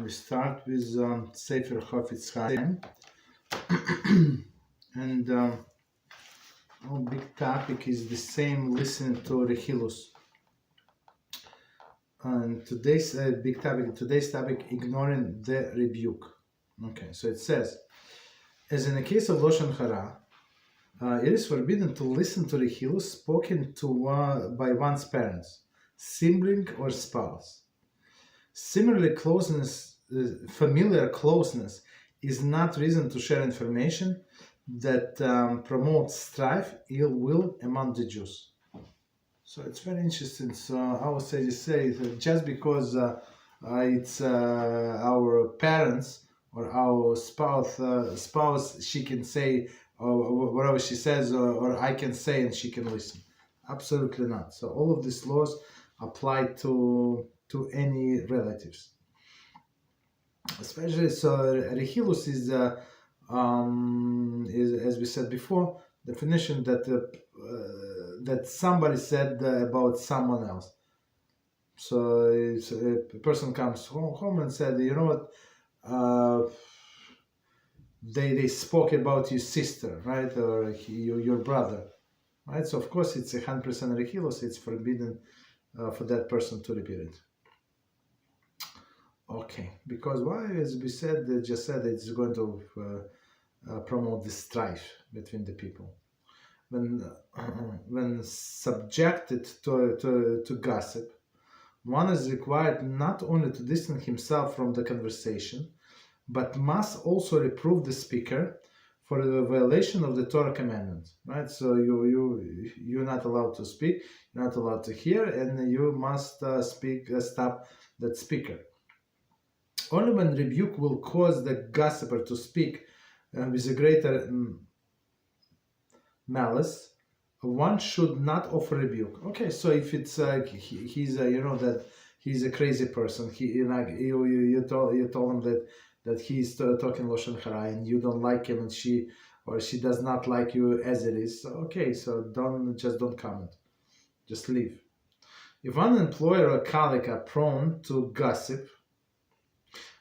we start with Sefer Chofetz Chaim, and our big topic is the same: listening to Rechilus. And today's topic, ignoring the rebuke. Okay, so it says, as in the case of Lashon Hara, it is forbidden to listen to Rechilus spoken to by one's parents, sibling, or spouse. Similarly, familiar closeness is not reason to share information that promotes strife, ill will among the Jews. So it's very interesting. So I would say that just because it's our parents or our spouse, she can say whatever she says, or I can say and she can listen. Absolutely not. So all of these laws apply to any relatives. Especially, so Rechilus is as we said before, definition that somebody said about someone else. So a person comes home and said, you know what, they spoke about your sister, right, or your brother, right? So of course it's 100% Rechilus. It's forbidden for that person to repeat it. Okay, because why? As we just said, it's going to promote the strife between the people. When subjected to gossip, one is required not only to distance himself from the conversation, but must also reprove the speaker for the violation of the Torah commandment. Right? So you're not allowed to speak, you're not allowed to hear, and you must stop that speaker. Only when rebuke will cause the gossiper to speak with a greater malice, one should not offer rebuke. Okay, so if it's he's that he's a crazy person, you told him that he's talking Lashon Hara and you don't like him, and she does not like you as it is. So, okay, so don't comment, just leave. If one employer or colleague are prone to gossip,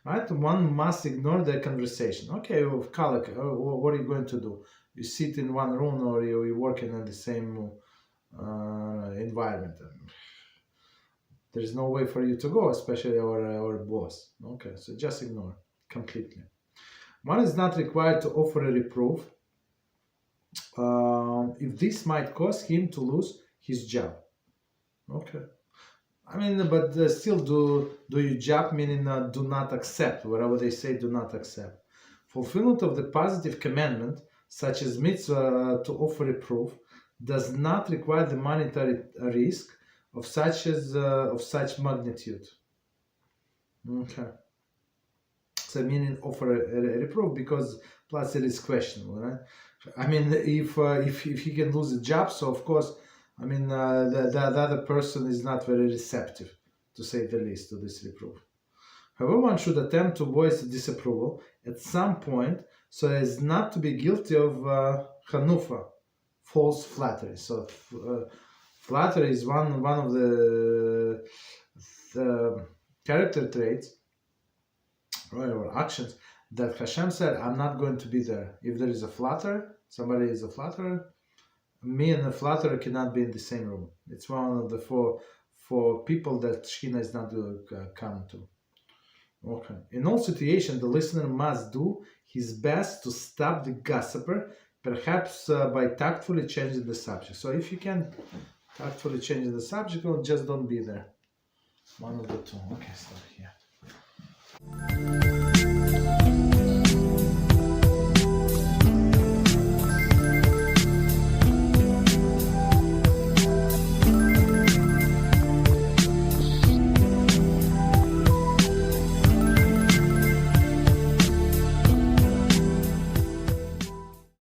right, one must ignore the conversation. Okay, with colleague, what are you going to do? You sit in one room, or you're working in the same environment. There is no way for you to go, especially our boss. Okay, so just ignore completely. One is not required to offer a reproof if this might cause him to lose his job. Okay. I mean, but still do your job, meaning do not accept. Whatever they say, do not accept. Fulfillment of the positive commandment, such as mitzvah to offer reproof, does not require the monetary risk of such magnitude. Okay. So meaning offer a reproof, because plus it is questionable, right? I mean, if he can lose a job, so of course, I mean, the other person is not very receptive, to say the least, to this reproof. However, one should attempt to voice disapproval at some point, so as not to be guilty of chanufa, false flattery. So flattery is one of the character traits, right, or actions that Hashem said, I'm not going to be there. If there is a flatterer, somebody is a flatterer, me and the flatterer cannot be in the same room. It's one of the four people that Shekhinah is not going to come to. Okay. In all situations, the listener must do his best to stop the gossiper, perhaps by tactfully changing the subject. So if you can tactfully change the subject, well, just don't be there. One of the two. Okay, stop here.